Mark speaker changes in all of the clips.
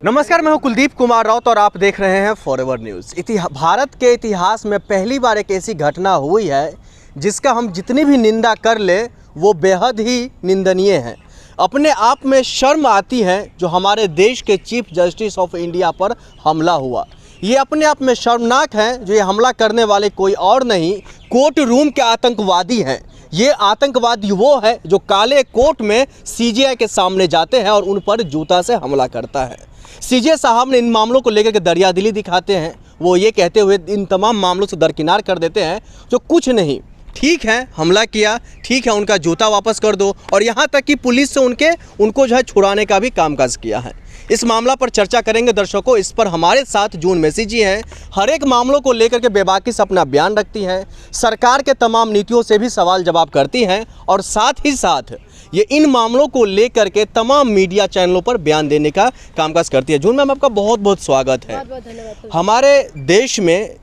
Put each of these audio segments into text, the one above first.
Speaker 1: नमस्कार, मैं हूं कुलदीप कुमार राउत और आप देख रहे हैं फॉरएवर न्यूज़। भारत के इतिहास में पहली बार एक ऐसी घटना हुई है जिसका हम जितनी भी निंदा कर ले वो बेहद ही निंदनीय है। अपने आप में शर्म आती है जो हमारे देश के चीफ जस्टिस ऑफ इंडिया पर हमला हुआ। ये अपने आप में शर्मनाक है जो ये हमला करने वाले कोई और नहीं, कोर्ट रूम के आतंकवादी हैं। ये आतंकवादी वो है जो काले कोट में सीजेआई के सामने जाते हैं और उन पर जूता से हमला करता है। सीजेआई साहब ने इन मामलों को लेकर के दरियादिली दिखाते हैं। वो ये कहते हुए इन तमाम मामलों से दरकिनार कर देते हैं जो कुछ नहीं, ठीक है हमला किया, ठीक है उनका जूता वापस कर दो, और यहाँ तक कि पुलिस से उनको जो है छुड़ाने का भी कामकाज किया है। इस मामला पर चर्चा करेंगे दर्शकों। इस पर हमारे साथ जून मेसी जी हैं। हर एक मामलों को लेकर के बेबाकी से अपना बयान रखती हैं, सरकार के तमाम नीतियों से भी सवाल जवाब करती हैं और साथ ही साथ ये इन मामलों को लेकर के तमाम मीडिया चैनलों पर बयान देने का कामकाज करती है। जून मैम, आपका बहुत बहुत स्वागत है।
Speaker 2: बहुत धन्यवाद।
Speaker 1: हमारे देश में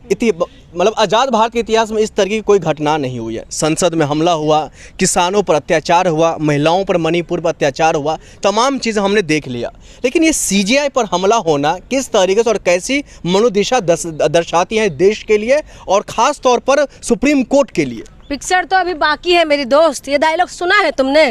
Speaker 1: मतलब आज़ाद भारत के इतिहास में इस तरह की कोई घटना नहीं हुई है। संसद में हमला हुआ, किसानों पर अत्याचार हुआ, महिलाओं पर मणिपुर पर अत्याचार हुआ, तमाम चीज़ें हमने देख लिया। लेकिन ये सीजेआई पर हमला होना किस तरीके से और कैसी मनोदिशा दर्शाती है देश के लिए और ख़ास तौर पर सुप्रीम कोर्ट के लिए?
Speaker 2: पिक्चर तो अभी बाकी है मेरी दोस्त। ये डायलॉग सुना है तुमने?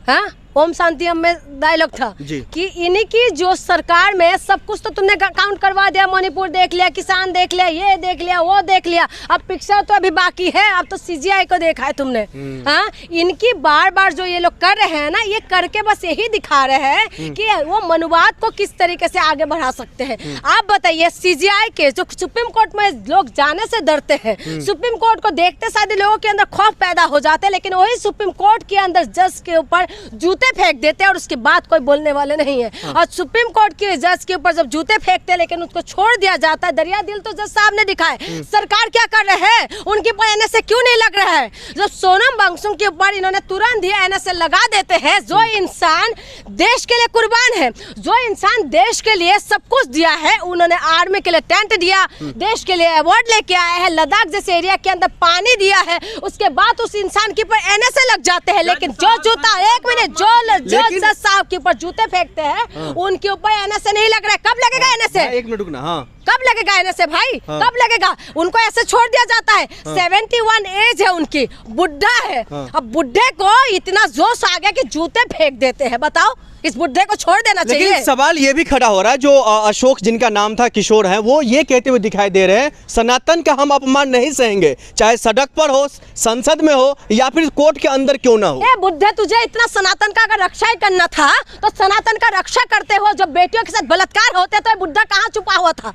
Speaker 2: हाँ, ओम शांति हम में डायलॉग था कि इन्हीं की जो सरकार में सब कुछ तो तुमने काउंट करवा दिया। मणिपुर देख लिया, किसान देख लिया, ये देख लिया, वो देख लिया। अब पिक्चर तो अभी बाकी है। अब तो सीजीआई को देखा है तुमने। हाँ, इनकी बार बार जो ये लोग कर रहे हैं ना, ये करके बस यही दिखा रहे हैं कि वो मनुवाद को किस तरीके से आगे बढ़ा सकते हैं। आप बताइए, सीजीआई के जो सुप्रीम कोर्ट में लोग जाने से डरते हैं, सुप्रीम कोर्ट को देखते साथ लोगों के अंदर खौफ पैदा हो जाते हैं, लेकिन वही सुप्रीम कोर्ट के अंदर जज के ऊपर जूते फेंक देते हैं और उसके बाद कोई बोलने वाले नहीं है। और सुप्रीम कोर्ट के जज के ऊपर जब जूते फेंकते हैं लेकिन उसको छोड़ दिया जाता है। दरिया दिल तो जज साहब ने दिखाए। सरकार क्या कर रहे हैं? उनके ऊपर एनएसए क्यों नहीं लग रहा है? जब सोनम वांगचुक के ऊपर इन्होंने तुरंत ही एनएसए लगा देते हैं। जो इंसान देश के लिए कुर्बान है, जो इंसान देश के लिए सब कुछ दिया है, उन्होंने आर्मी के लिए टेंट दिया, देश के लिए अवार्ड लेके आए हैं, लद्दाख जैसे एरिया के अंदर पानी दिया है, उसके बाद उस इंसान के ऊपर एनएसए लग जाते हैं। लेकिन जो जूता, एक मिनट, जो जज साहब के ऊपर जूते फेंकते हैं उनके ऊपर एनएसए नहीं लग रहा है। कब लगेगा एनएसए?
Speaker 1: एक मिनट रुकना। हाँ,
Speaker 2: कब लगेगा एनएसए भाई? कब लगेगा? उनको ऐसे छोड़ दिया जाता है। 71 एज है उनकी, बुढ़ा है। अब बुढ़े को इतना जोश आ गया कि जूते फेंक देते हैं। बताओ, इस बुढ़े को छोड़ देना चाहिए।
Speaker 1: लेकिन सवाल ये भी खड़ा हो रहा है, जो अशोक जिनका नाम था किशोर है, वो ये कहते हुए दिखाई दे रहे हैं सनातन का हम अपमान नहीं सहेंगे, चाहे सड़क पर हो, संसद में हो या फिर कोर्ट के अंदर क्यों ना हो।
Speaker 2: ए बुढ़े, तुझे इतना सनातन का अगर रक्षा ही करना था तो सनातन का रक्षा करते हो। जब बेटियों के साथ बलात्कार होते तो बुढ़ा कहाँ छुपा हुआ था?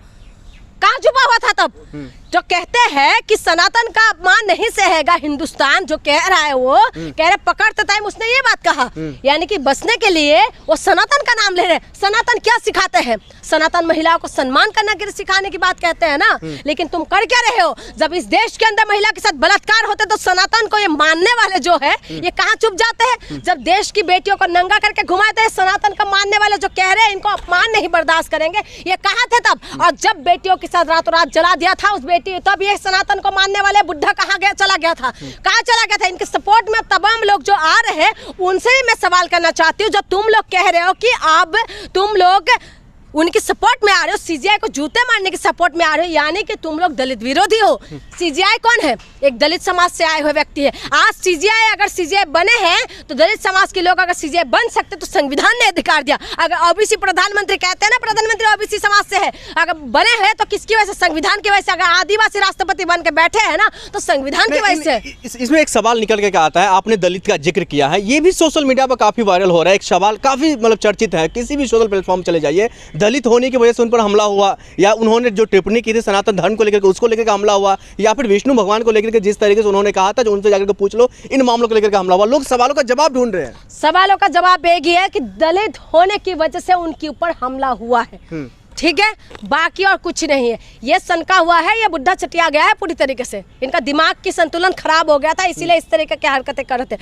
Speaker 2: कहाँ छुपा हुआ था तब? जो कहते हैं कि सनातन का अपमान नहीं सहेगा हिंदुस्तान, जो कह रहा है वो कह रहे पकड़ते टाइम उसने ये बात कहा, यानी कि बचने के लिए वो सनातन का नाम ले रहे हैं। सनातन क्या सिखाते हैं? सनातन महिलाओं को सम्मान करना के सिखाने की बात कहते हैं ना। लेकिन तुम कर क्या रहे हो? जब इस देश के अंदर महिला के साथ बलात्कार होते तो सनातन को ये मानने वाले जो है ये कहाँ चुप जाते हैं? जब देश की बेटियों को नंगा करके घुमाते हैं, सनातन का मानने वाले जो कह रहे हैं इनको अपमान नहीं बर्दाश्त करेंगे, ये कहाँ थे तब? और जब बेटियों के साथ रातों रात जला दिया था उस तब ये सनातन को मानने वाले बुढ़ा कहाँ गया, चला गया था? कहाँ चला गया था? इनके सपोर्ट में तमाम लोग जो आ रहे हैं उनसे भी मैं सवाल करना चाहती हूँ। जो तुम लोग कह रहे हो कि अब तुम लोग उनकी सपोर्ट में आ रहे हो, सीजीआई को जूते मारने की सपोर्ट में आ रहे हो, यानी कि तुम लोग दलित विरोधी हो। सीजीआई कौन है? एक दलित समाज से आए हुए व्यक्ति है। आज सीजीआई, अगर सीजीआई बने हैं तो दलित समाज के लोग अगर सीजीआई बन सकते तो संविधान ने अधिकार दिया। अगर ओबीसी प्रधानमंत्री कहते हैं ना, प्रधानमंत्री ओबीसी समाज से है, अगर बने हैं तो किसकी वजह से? संविधान की वजह से। अगर आदिवासी राष्ट्रपति बन के बैठे हैं ना तो संविधान की वजह से।
Speaker 1: इसमें एक सवाल निकल के आता है, आपने दलित का जिक्र किया है, ये भी सोशल मीडिया पर काफी वायरल हो रहा है। एक सवाल काफी मतलब चर्चित है, किसी भी सोशल प्लेटफॉर्म चले जाइए, दलित होने की वजह से उन पर हमला हुआ, या उन्होंने जो टिप्पणी की थी सनातन धर्म को लेकर उसको लेकर हमला हुआ, या फिर विष्णु भगवान को लेकर जिस तरीके से उन्होंने कहा था, जो उनसे जाकर पूछ लो, इन मामलों को लेकर हमला हुआ। लोग सवालों का जवाब ढूंढ रहे हैं।
Speaker 2: सवालों का जवाब एक ही है कि दलित होने की वजह से उनके ऊपर हमला हुआ है। ठीक है, बाकी और कुछ नहीं है। ये सनका हुआ है, ये बुढ़ा चटिया गया है पूरी तरीके से। इनका दिमाग की संतुलन खराब हो गया था, इसीलिए इस तरीके की हरकतें कर रहे थे।